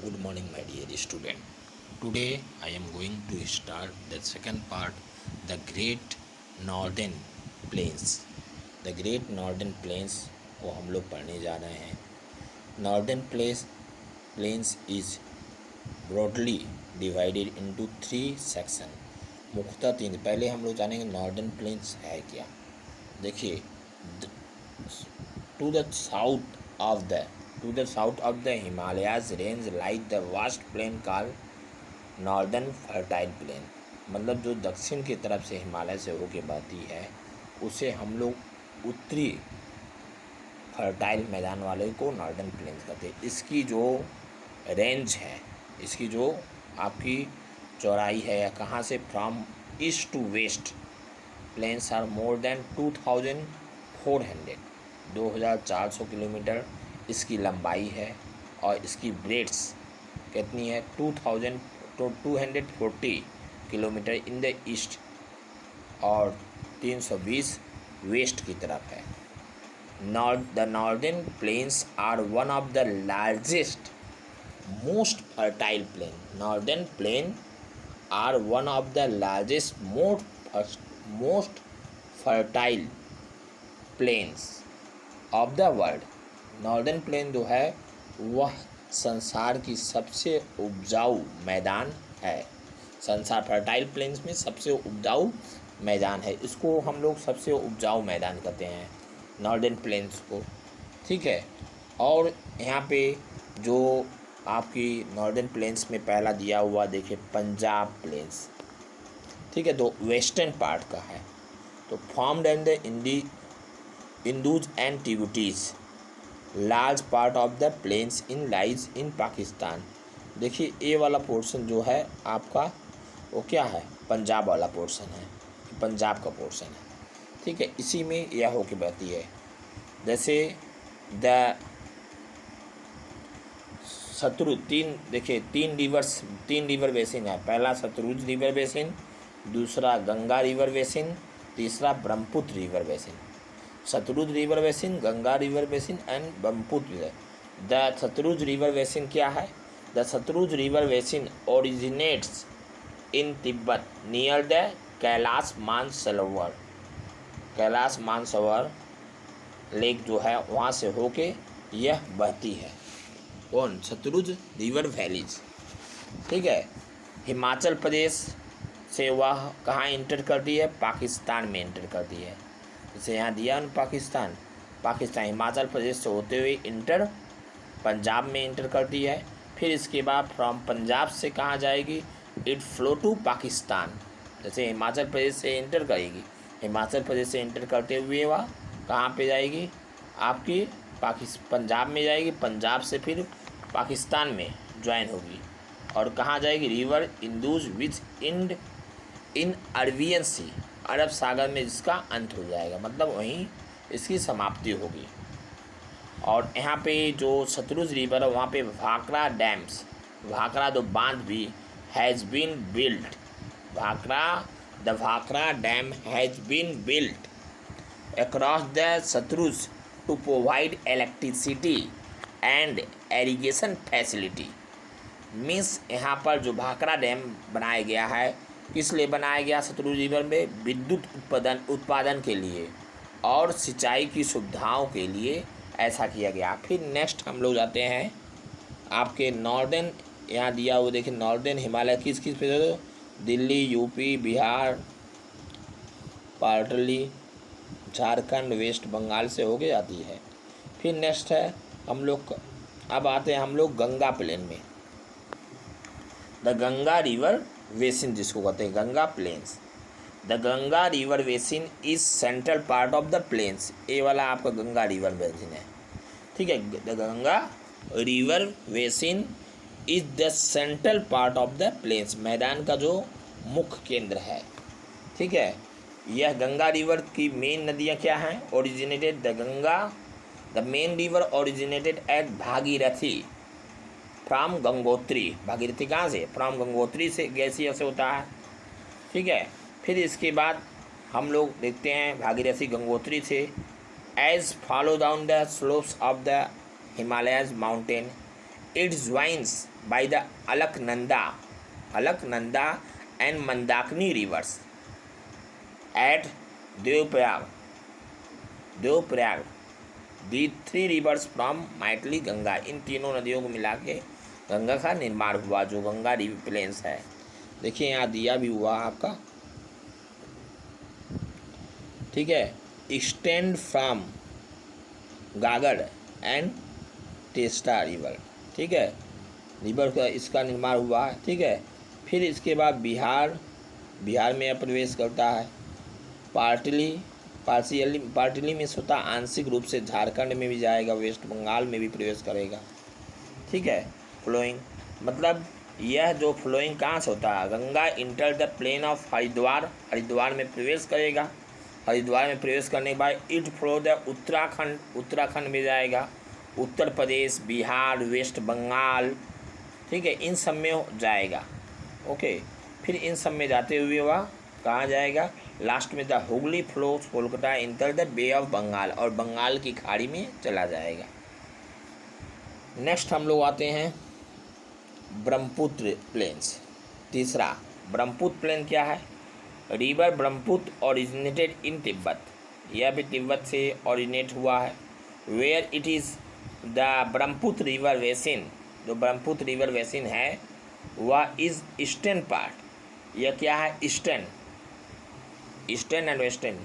Good morning, my dear student. Today I am going to start the second part, the Great Northern Plains. The Great Northern Plains को हम लोग पढ़ने जा रहे हैं. Northern Plains is broadly divided into three sections. मुख्यतः तीन. पहले हम लोग जानेंगे नॉर्दर्न प्लेन्स है क्या. देखिए, to the south of the Himalayas range lies the vast plain called northern fertile plain. मतलब जो दक्षिण की तरफ से हिमालय से होके बहती है उसे हम लोग उत्तरी फर्टाइल मैदान वाले को नॉर्दर्न प्लेन्स कहते हैं. इसकी जो रेंज है, इसकी जो आपकी चौड़ाई है या कहाँ से, from east to west plains are more than 2400 kilometre इसकी लंबाई है और इसकी ब्रेड्स कितनी है 2240 किलोमीटर इन द ईस्ट और 320 वेस्ट की तरफ है. The northern plains are one of the largest most fertile plain. Northern plain are one of the largest most fertile plains of the world. Northern plain जो है वह संसार की सबसे उपजाऊ मैदान है. संसार फर्टाइल प्लेन्स में सबसे उपजाऊ मैदान है. इसको हम लोग सबसे उपजाऊ मैदान कहते हैं नॉर्दर्न प्लेन्स को. ठीक है. और यहाँ पे जो आपकी नॉर्दर्न प्लेन्स में पहला दिया हुआ देखिए पंजाब प्लेन्स. ठीक है. तो वेस्टर्न पार्ट का है. तो formed and the Indus and Tibetis. Large part of the plains in lies in Pakistan. देखिए ये वाला पोर्शन जो है आपका वो क्या है, पंजाब वाला पोर्शन है, पंजाब का पोर्शन है. ठीक है. इसी में यह होके बहती है. जैसे द सतलुज देखिए तीन रिवर बेसिन है. पहला सतलुज रिवर बेसिन, दूसरा गंगा रिवर बेसिन, तीसरा Brahmaputra river basin. Satluj river basin, Ganga river basin and Brahmaputra river. The Satluj river basin क्या है? The Satluj river basin originates in Tibet near the Kailash Mansarovar. Kailash Mansarovar lake जो है वहाँ से होके यह बहती है. कौन? Satluj river valleys. ठीक है. हिमाचल प्रदेश से वह कहाँ इंटर करती है? पाकिस्तान में इंटर करती है. जैसे यहाँ दिया न पाकिस्तान हिमाचल प्रदेश से होते हुए इंटर पंजाब में इंटर करती है. फिर इसके बाद फ्रॉम पंजाब से कहाँ जाएगी? It flow to Pakistan. जैसे हिमाचल प्रदेश से इंटर करेगी, हिमाचल प्रदेश से इंटर करते हुए वह कहाँ पे जाएगी? आपकी पंजाब में जाएगी. पंजाब से फिर पाकिस्तान में ज्वाइन होगी और कहाँ जाएगी? रिवर इंदुज विच इन अरबियन सी. अरब सागर में जिसका अंत हो जाएगा, मतलब वहीं इसकी समाप्ति होगी. और यहाँ पे जो सतलुज रिवर है वहाँ पे भाखड़ा डैम्स, भाखड़ा दो बांध भी has been built. The Bhakra dam has been built across the Satluj to provide electricity and irrigation facility. Means यहाँ पर जो भाखड़ा डैम बनाया गया है किस लिए बनाया गया? सतलुज रिवर में विद्युत उत्पादन के लिए और सिंचाई की सुविधाओं के लिए ऐसा किया गया. फिर नेक्स्ट हम लोग जाते हैं आपके नॉर्दर्न. यहाँ दिया हुआ देखिए नॉर्दर्न हिमालय किस पे? Delhi, UP, Bihar, partly, Jharkhand, West Bengal से होके जाती है. फिर नेक्स्ट है हम लोग, अब आते हैं हम लोग गंगा प्लेन में. द गंगा रिवर बेसिन जिसको कहते हैं Ganga plains. The Ganga river basin is central part of the plains. ये वाला आपका गंगा रिवर बेसिन है. ठीक है. The Ganga river basin is the central part of the plains. मैदान का जो मुख्य केंद्र है. ठीक है. यह गंगा रिवर की मेन नदियाँ क्या हैं? Originated the main river originated at Bhagirathi from Gangotri. Bhagirathi कहाँ से? फ्राम गंगोत्री से गैसीय से होता है. ठीक है. फिर इसके बाद हम लोग देखते हैं भागीरथी गंगोत्री से as follow down the slopes of the Himalayas mountain it joins by the Alaknanda and Mandakini rivers at Devprayag the 3 rivers from मैथिली गंगा। इन तीनों नदियों को मिला के गंगा का निर्माण हुआ, जो गंगा रिवर प्लेन्स है। देखिए यहाँ दिया भी हुआ आपका, ठीक है। एक्सटेंड फ्रॉम गागर एंड टेस्टा रिवर, ठीक है, रिवर का इसका निर्माण हुआ है, ठीक है। फिर इसके बाद बिहार में प्रवेश करता है। पार्टिली में स्वतः आंशिक रूप से झारखंड में भी जाएगा, वेस्ट बंगाल में भी प्रवेश करेगा, ठीक है। फ्लोइंग मतलब यह जो फ्लोइंग कहाँ से होता है, Ganga enter the plain of Haridwar में प्रवेश करेगा। हरिद्वार में प्रवेश करने के बाद इट फ्लो द उत्तराखंड में जाएगा, उत्तर प्रदेश, बिहार, वेस्ट बंगाल, ठीक है, इन सब में जाएगा। ओके, फिर इन सब में जाते हुए वह कहाँ जाएगा, लास्ट में the Hooghly flows Kolkata enter the bay of Bengal, और बंगाल की खाड़ी में चला जाएगा। नेक्स्ट हम लोग आते हैं ब्रह्मपुत्र प्लेन्स। तीसरा ब्रह्मपुत्र प्लेन क्या है, river Brahmaputra originated in Tibet, यह भी तिब्बत से ओरिजिनेट हुआ है। Where it is the Brahmaputra river basin, जो ब्रह्मपुत्र रिवर बेसिन है वह इज ईस्टर्न पार्ट, यह क्या है, ईस्टर्न एंड वेस्टर्न,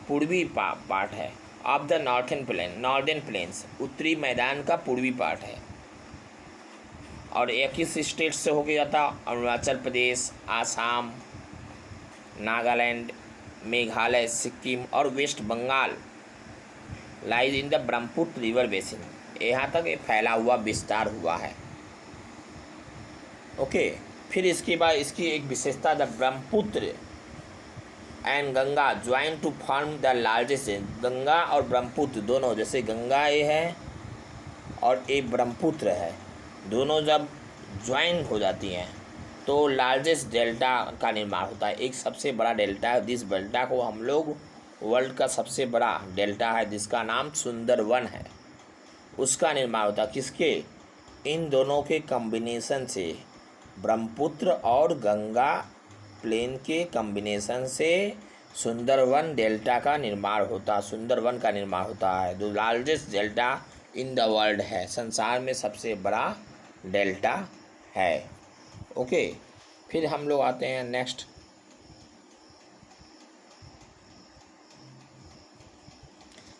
पूर्वी पार्ट है ऑफ द नॉर्दर्न प्लेन्स, उत्तरी मैदान का पूर्वी पार्ट है। और 21 स्टेट से होके जाता, अरुणाचल प्रदेश, आसाम, नागालैंड, मेघालय, सिक्किम और West Bengal lies in the Brahmaputra river basin, यहाँ तक ये फैला हुआ विस्तार हुआ है। ओके, फिर इसके बाद इसकी एक विशेषता, the Brahmaputra and Ganga join to form the largest, Ganga और ब्रह्मपुत्र दोनों, जैसे गंगा ये है और एक ब्रह्मपुत्र है, दोनों जब ज्वाइन हो जाती हैं तो लार्जेस्ट डेल्टा का निर्माण होता है, एक सबसे बड़ा डेल्टा। जिस डेल्टा को हम लोग वर्ल्ड का सबसे बड़ा डेल्टा है जिसका नाम सुंदरवन है, उसका निर्माण होता है किसके, इन दोनों के कॉम्बिनेशन से, ब्रह्मपुत्र और गंगा प्लेन के कॉम्बिनेशन से सुंदरवन डेल्टा का निर्माण होता, सुंदरवन का निर्माण होता है, जो largest delta in the world है, संसार में सबसे बड़ा डेल्टा है। ओके, फिर हम लोग आते हैं नेक्स्ट,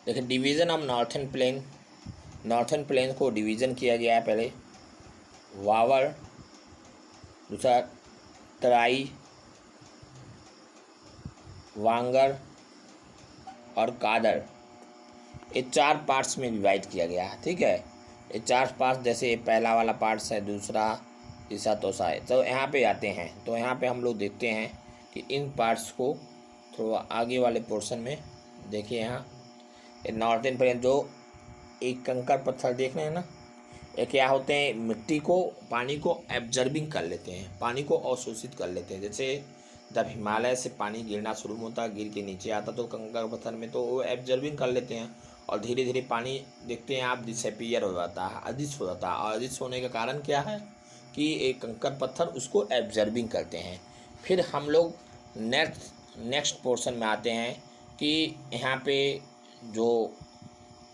देखिए डिवीज़न ऑफ नॉर्थन प्लेन को डिवीज़न किया गया है, पहले वावर, दूसरा तराई, वांगर और कादर, ये 4 पार्ट्स में डिवाइड किया गया है, ठीक है। ये 4 पार्ट्स, जैसे ये पहला वाला पार्ट्स है, दूसरा, तीसरा, चौथा है, तो यहाँ पे आते हैं। तो यहाँ पे हम लोग देखते हैं कि इन पार्ट्स को थोड़ा आगे वाले पोर्शन में देखिए। यहाँ नॉर्थन प्लेन जो एक कंकड़ पत्थर देख रहे हैं ना, ये क्या होते हैं, मिट्टी को, पानी को एब्जर्बिंग कर लेते हैं, पानी को अवशोषित कर लेते हैं। जैसे जब हिमालय से पानी गिरना शुरू होता, गिर के नीचे आता तो कंकड़ पत्थर में, तो वो एब्जर्बिंग कर लेते हैं और धीरे धीरे पानी देखते हैं आप डिसअपीयर हो जाता है, अदृश्य हो जाता है। और अदृश्य होने का कारण क्या है कि एक कंकड़ पत्थर उसको एब्जर्बिंग करते हैं। फिर हम लोग नेक्स्ट पोर्शन में आते हैं कि यहाँ पे जो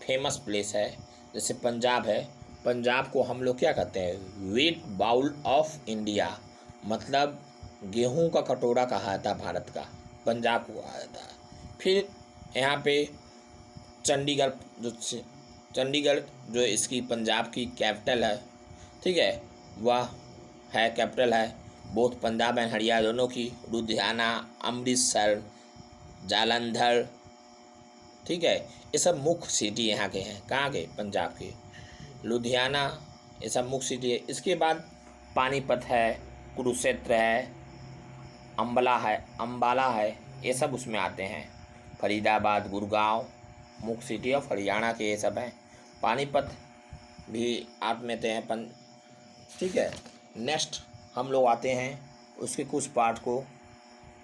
फेमस प्लेस है, जैसे पंजाब है, पंजाब को हम लोग क्या कहते हैं, व्हीट बाउल ऑफ इंडिया, मतलब गेहूं का कटोरा कहा जाता है भारत का, पंजाब को कहा जाता है। फिर यहाँ पे चंडीगढ़ जो इसकी पंजाब की कैपिटल है, ठीक है, वह है कैपिटल है, बोथ पंजाब एंड हरियाणा दोनों की, लुधियाना, अमृतसर, जालंधर, ठीक है, ये सब मुख्य सिटी यहाँ के हैं, कहाँ के, पंजाब के, लुधियाना, ये सब मुख्य सिटी है। इसके बाद पानीपत है, कुरुक्षेत्र है, अम्बाला है, ये सब उसमें आते हैं, फरीदाबाद, गुड़गांव, मुख्य सिटी ऑफ हरियाणा के ये सब हैं, पानीपत भी आप में हैं, ठीक है। नेक्स्ट हम लोग आते हैं उसके कुछ पार्ट को,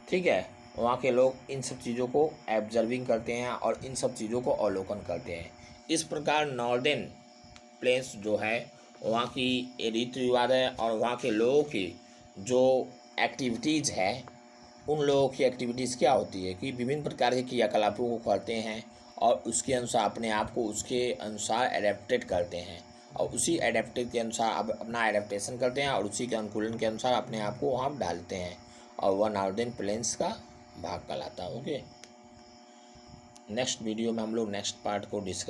ठीक है, वहाँ के लोग इन सब चीज़ों को एब्जर्विंग करते हैं और इन सब चीज़ों को अवलोकन करते हैं। इस प्रकार नॉर्दर्न प्लेन्स जो है वहाँ की रीति रिवाज है और वहाँ के लोगों की जो एक्टिविटीज़ है, उन लोगों की एक्टिविटीज़ क्या होती है कि विभिन्न प्रकार के क्रियाकलापों को करते हैं और उसके अनुसार अपने आप को उसके अनुसार एडेप्टेड करते हैं और उसी एडेप्टेड के अनुसार अब अपना एडेप्टेशन करते हैं और उसी के अनुकूलन के अनुसार अपने आप को वहाँ डालते हैं और वह नॉर्दर्न प्लेन्स का भाग कहलाता है। ओके, नेक्स्ट वीडियो में हम लोग नेक्स्ट पार्ट को डिस्कस